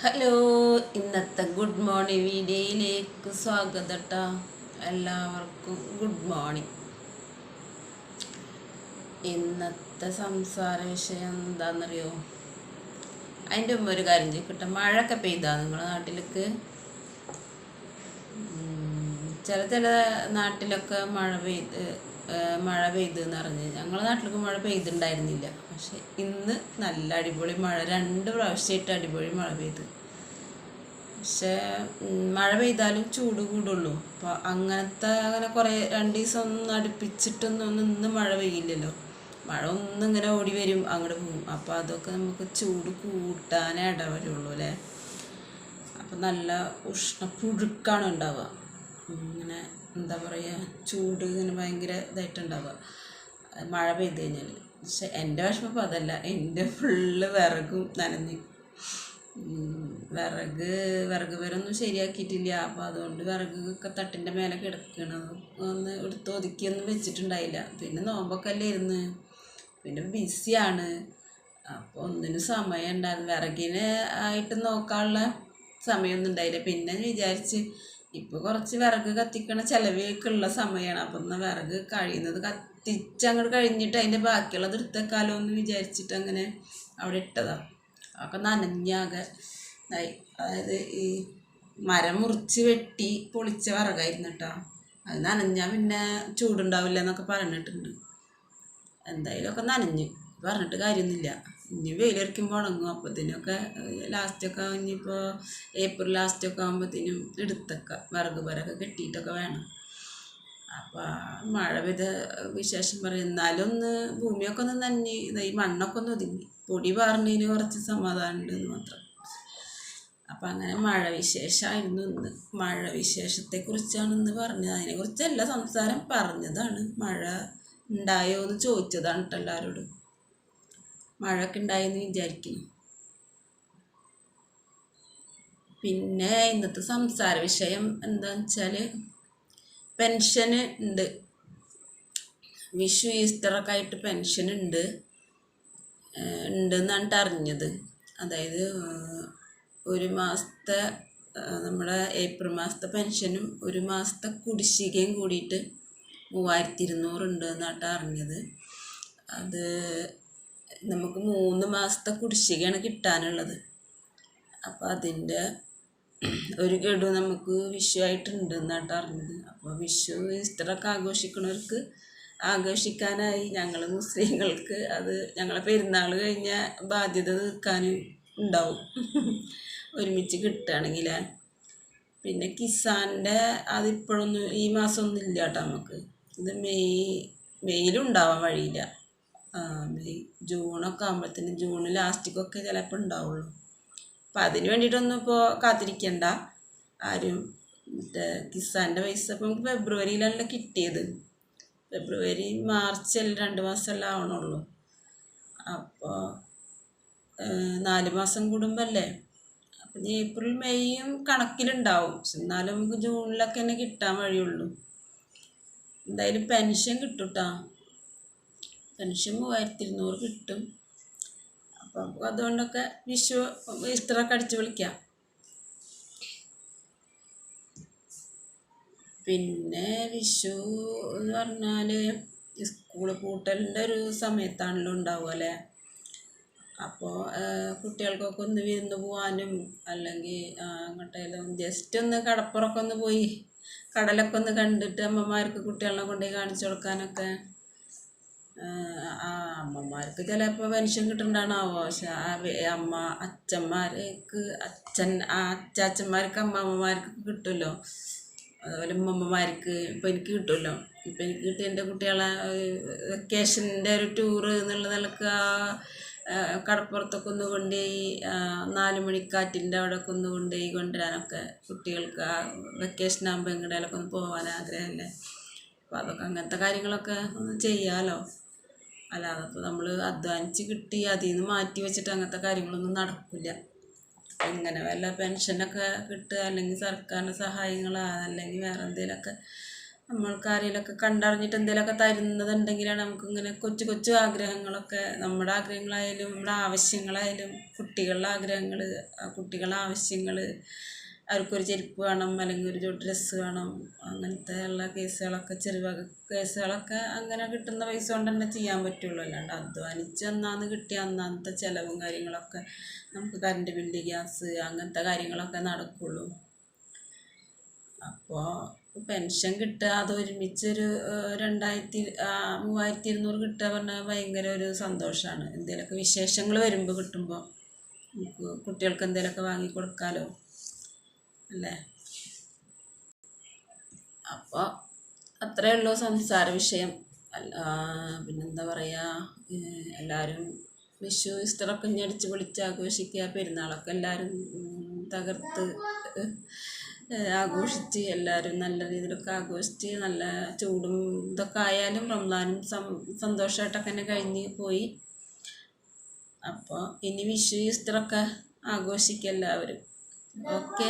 Hello, ഇന്നത്തെ good morning വീഡിയോയിലേക്ക് സ്വാഗതം കേട്ടോ. എല്ലാവർക്കും ഗുഡ് മോർണിംഗ്. ഇന്നത്തെ സംസാര വിഷയം എന്താണെന്നറിയോ? അതിൻ്റെ മുമ്പ് ഒരു കാര്യം ചോദിക്കട്ടെ, മഴയൊക്കെ പെയ്താ നിങ്ങളുടെ നാട്ടിലേക്ക്? ചില നാട്ടിലൊക്കെ മഴ പെയ്തെന്ന് അറിഞ്ഞ് ഞങ്ങളുടെ നാട്ടിലേക്ക് മഴ പെയ്തിട്ടുണ്ടായിരുന്നില്ല. പക്ഷെ ഇന്ന് നല്ല അടിപൊളി മഴ, 2 പ്രാവശ്യമായിട്ട് അടിപൊളി മഴ പെയ്തു. പക്ഷേ മഴ പെയ്താലും ചൂട് കൂടുള്ളൂ. അപ്പോൾ അങ്ങനെ കുറേ 2 ദിവസം ഒന്നും അടുപ്പിച്ചിട്ടൊന്നും ഇന്ന് മഴ പെയ്യില്ലല്ലോ. മഴ ഒന്നും ഇങ്ങനെ ഓടി വരും, അങ്ങോട്ട് പോകും. അപ്പോൾ അതൊക്കെ നമുക്ക് ചൂട് കൂട്ടാനേ ഇടവരുള്ളൂ അല്ലേ. അപ്പം നല്ല ഉഷ്ണപ്പുഴുക്കാണ് ഉണ്ടാവുക. ഇങ്ങനെ എന്താ പറയുക, ചൂട് ഇങ്ങനെ ഭയങ്കര ഇതായിട്ടുണ്ടാവുക മഴ പെയ്ത് കഴിഞ്ഞാൽ. പക്ഷെ എൻ്റെ വിഷമം അപ്പോൾ അതല്ല, എൻ്റെ ഫുള്ള് വിറകും നനഞ്ഞു. വിറക് വരൊന്നും ശരിയാക്കിയിട്ടില്ല. അപ്പോൾ അതുകൊണ്ട് വിറകൊക്കെ തട്ടിൻ്റെ മേലെ കിടക്കണത് ഒന്ന് എടുത്ത് ഒതുക്കിയൊന്നും വെച്ചിട്ടുണ്ടായില്ല. പിന്നെ നോമ്പൊക്കെ അല്ലേ ഇരുന്ന്, പിന്നെ ബിസിയാണ്. അപ്പോൾ ഒന്നിനും സമയം ഉണ്ടായിരുന്നു, വിറകിന് ആയിട്ട് നോക്കാനുള്ള സമയമൊന്നും ഉണ്ടായില്ല. പിന്നെ വിചാരിച്ച് ഇപ്പോൾ കുറച്ച് വിറക് കത്തിക്കണ ചിലവേക്കുള്ള സമയമാണ്. അപ്പം എന്നാൽ വിറക് കഴിയുന്നത് കത്തിച്ചങ്ങോട്ട് കഴിഞ്ഞിട്ട് അതിൻ്റെ ബാക്കിയുള്ളത് എടുത്തേക്കാലോ എന്ന് വിചാരിച്ചിട്ട് അങ്ങനെ അവിടെ ഇട്ടതാണ്. ഒക്കെ നനഞ്ഞാകെ ഇതായി. അതായത് ഈ മരം മുറിച്ച് വെട്ടി പൊളിച്ച വിറകായിരുന്നു കേട്ടോ. അത് നനഞ്ഞാൽ പിന്നെ ചൂടുണ്ടാവില്ല എന്നൊക്കെ പറഞ്ഞിട്ടുണ്ട്. എന്തായാലും ഒക്കെ നനഞ്ഞു, പറഞ്ഞിട്ട് കാര്യമൊന്നുമില്ല. ഇനി വെയിലടിക്കുമ്പോൾ ഉണങ്ങും. അപ്പോഴത്തേനൊക്കെ ലാസ്റ്റൊക്കെ ഇനിയിപ്പോൾ ഏപ്രിൽ ലാസ്റ്റൊക്കെ ആകുമ്പോഴത്തേനും എടുത്തേക്കാം. വിറക് കെട്ടിയിട്ടൊക്കെ വേണം. അപ്പോൾ മഴ പെയ്ത വിശേഷം പറയും. എന്നാലും ഒന്ന് ഭൂമിയൊക്കെ ഒന്ന് നനഞ്ഞ് ഈ മണ്ണൊക്കെ ഒന്ന് ഒതുങ്ങി, പൊടി പാറുന്നതിന് കുറച്ച് സമാധാനം ഉണ്ടെന്ന് മാത്രം. അപ്പം അങ്ങനെ മഴ വിശേഷമായിരുന്നു ഇന്ന്. മഴ വിശേഷത്തെക്കുറിച്ചാണ് ഇന്ന് പറഞ്ഞത്. അതിനെക്കുറിച്ചല്ല സംസാരം, പറഞ്ഞതാണ്. മഴ ഉണ്ടായോ എന്ന് ചോദിച്ചതാണ് കേട്ടോ എല്ലാവരോടും. മഴയൊക്കെ ഉണ്ടായെന്ന് വിചാരിക്കുന്നു. പിന്നെ ഇന്നത്തെ സംസാര വിഷയം എന്താണെന്ന് വെച്ചാൽ, പെൻഷന് ഉണ്ട്. വിഷു ഈസ്റ്ററൊക്കെ ആയിട്ട് പെൻഷൻ ഉണ്ടെന്നാണ് അറിഞ്ഞത്. അതായത് ഒരു മാസത്തെ നമ്മുടെ ഏപ്രിൽ മാസത്തെ പെൻഷനും ഒരു മാസത്തെ കുടിശ്ശികയും കൂടിയിട്ട് 3200 ഉണ്ട് എന്നാണ് അറിഞ്ഞത്. അത് നമുക്ക് 3 മാസത്തെ കുടിശ്ശികയാണ് കിട്ടാനുള്ളത്. അപ്പോൾ അതിൻ്റെ ഒരു ഗഡു നമുക്ക് വിഷു ആയിട്ടുണ്ട് എന്നാണ് അറിഞ്ഞത്. അപ്പോൾ വിഷു ഈസ്റ്ററൊക്കെ ആഘോഷിക്കുന്നവർക്ക് ആഘോഷിക്കാനായി. ഞങ്ങൾ മുസ്ലിങ്ങൾക്ക് അത് ഞങ്ങളെ പെരുന്നാൾ കഴിഞ്ഞ ബാധ്യത തീർക്കാനും ഉണ്ടാവും ഒരുമിച്ച് കിട്ടുകയാണെങ്കിൽ. പിന്നെ കിസാൻ്റെ അതിപ്പോഴൊന്നും ഈ മാസമൊന്നും ഇല്ല കേട്ടോ നമുക്ക്. ഇത് മെയ്യിലുണ്ടാവാൻ വഴിയില്ല. ജൂണൊക്കെ ആകുമ്പോഴത്തേനും, ജൂൺ ലാസ്റ്റിക്കൊക്കെ ചിലപ്പോൾ ഉണ്ടാവുള്ളൂ. അപ്പം അതിന് വേണ്ടിയിട്ടൊന്നും ഇപ്പോൾ കാത്തിരിക്കണ്ട ആരും. മറ്റേ കിസാൻ്റെ പൈസ ഇപ്പം നമുക്ക് ഫെബ്രുവരിയിലല്ല കിട്ടിയത്. ഫെബ്രുവരി മാർച്ച് 2 മാസമെല്ലാം ആവണുള്ളൂ. അപ്പോൾ 4 മാസം കൂടുമ്പല്ലേ. അപ്പം ഏപ്രിൽ മെയ്യും കണക്കിലുണ്ടാവും. പക്ഷെ എന്നാലും നമുക്ക് ജൂണിലൊക്കെ തന്നെ കിട്ടാൻ വഴിയുള്ളൂ. എന്തായാലും പെൻഷൻ കിട്ടും കേട്ടോ. പെൻഷൻ 3200 കിട്ടും. അപ്പം അതുകൊണ്ടൊക്കെ വിഷു ഈസ്റ്ററൊക്കെ അടിച്ച് വിളിക്കാം. പിന്നെ വിഷു എന്ന് പറഞ്ഞാൽ സ്കൂൾ പൂട്ടലിൻ്റെ ഒരു സമയത്താണല്ലോ ഉണ്ടാവുക അല്ലേ. അപ്പോൾ കുട്ടികൾക്കൊക്കെ ഒന്ന് വിരുന്ന് പോകാനും, അല്ലെങ്കിൽ അങ്ങോട്ടേലും ജസ്റ്റ് ഒന്ന് കടപ്പുറമൊക്കെ ഒന്ന് പോയി കടലൊക്കെ ഒന്ന് കണ്ടിട്ട് അമ്മമാർക്ക് കുട്ടികളെ കൊണ്ടുപോയി കാണിച്ചു കൊടുക്കാനൊക്കെ. അമ്മമാർക്ക് ചിലപ്പോൾ പെൻഷൻ കിട്ടുന്നുണ്ടാണാവോ. പക്ഷെ അച്ചാച്ചന്മാർക്ക് അമ്മമ്മമാർക്കൊക്കെ കിട്ടുമല്ലോ. അതുപോലെ ഉമ്മമ്മമാർക്ക് ഇപ്പോൾ എനിക്ക് കിട്ടുമല്ലോ. ഇപ്പം എനിക്ക് കിട്ടി എൻ്റെ കുട്ടികളെ വെക്കേഷൻ്റെ ഒരു ടൂറ് എന്നുള്ള നിലക്ക് കടപ്പുറത്തൊക്കെ ഒന്ന് കൊണ്ടുപോയി 4 മണിക്കാറ്റിൻ്റെ അവിടെയൊക്കെ ഒന്ന് കൊണ്ടുവരാനൊക്കെ കുട്ടികൾക്ക് വെക്കേഷൻ ആകുമ്പോൾ എങ്ങോട്ടേലൊക്കെ ഒന്ന് പോകാൻ ആഗ്രഹമല്ലേ. അപ്പോൾ അതൊക്കെ അങ്ങനത്തെ കാര്യങ്ങളൊക്കെ ഒന്ന് ചെയ്യാമല്ലോ. അല്ലാതെ ഇപ്പോൾ നമ്മൾ അധ്വാനിച്ച് കിട്ടി അതിൽ നിന്ന് മാറ്റി വെച്ചിട്ട് അങ്ങനത്തെ കാര്യങ്ങളൊന്നും നടക്കില്ല. ഇങ്ങനെ വല്ല പെൻഷനൊക്കെ കിട്ടുക, അല്ലെങ്കിൽ സർക്കാരിൻ്റെ സഹായങ്ങൾ, അല്ലെങ്കിൽ വേറെ എന്തെങ്കിലുമൊക്കെ നമ്മൾക്ക് ആരെങ്കിലുമൊക്കെ കണ്ടറിഞ്ഞിട്ട് എന്തെങ്കിലുമൊക്കെ തരുന്നതുണ്ടെങ്കിലാണ് നമുക്കിങ്ങനെ കൊച്ചു കൊച്ചു ആഗ്രഹങ്ങളൊക്കെ, നമ്മുടെ ആഗ്രഹങ്ങളായാലും നമ്മുടെ ആവശ്യങ്ങളായാലും കുട്ടികളുടെ ആഗ്രഹങ്ങൾ, കുട്ടികളുടെ ആവശ്യങ്ങൾ, അവർക്കൊരു ചെരുപ്പ് വേണം അല്ലെങ്കിൽ ഒരു ജോഡി ഡ്രസ്സ് വേണം, അങ്ങനത്തെ ഉള്ള കേസുകളൊക്കെ, ചെറുവക കേസുകളൊക്കെ അങ്ങനെ കിട്ടുന്ന പൈസ കൊണ്ട് തന്നെ ചെയ്യാൻ പറ്റുള്ളൂ. അല്ലാണ്ട് അധ്വാനിച്ച് അന്നാന്ന് കിട്ടിയ അന്നത്തെ ചിലവും കാര്യങ്ങളൊക്കെ നമുക്ക് കറണ്ട് ബില്ല്, ഗ്യാസ്, അങ്ങനത്തെ കാര്യങ്ങളൊക്കെ നടക്കുള്ളൂ. അപ്പോൾ പെൻഷൻ കിട്ടുക, അത് ഒരുമിച്ചൊരു 3200 കിട്ടുക പറഞ്ഞാൽ ഭയങ്കര ഒരു സന്തോഷമാണ്. എന്തെങ്കിലുമൊക്കെ വിശേഷങ്ങൾ വരുമ്പോൾ കിട്ടുമ്പോൾ നമുക്ക് കുട്ടികൾക്ക് എന്തെങ്കിലുമൊക്കെ വാങ്ങിക്കൊടുക്കാമല്ലോ അല്ലേ. അപ്പോൾ അത്രയേ ഉള്ളൂ സംസാര വിഷയം. പിന്നെന്താ പറയുക, എല്ലാവരും വിഷു ഈസ്റ്ററൊക്കെ ഇനി അടിച്ച് പൊളിച്ച് ആഘോഷിക്കുക. പെരുന്നാളൊക്കെ എല്ലാവരും തകർത്ത് ആഘോഷിച്ച് എല്ലാവരും നല്ല രീതിയിലൊക്കെ ആഘോഷിച്ച്, നല്ല ചൂടും ഇതൊക്കെ ആയാലും റംസാനും സന്തോഷമായിട്ടൊക്കെ തന്നെ കഴിഞ്ഞ് പോയി. അപ്പോൾ ഇനി വിഷു ഈസ്റ്ററൊക്കെ ആഘോഷിക്കുക എല്ലാവരും. ഓക്കെ.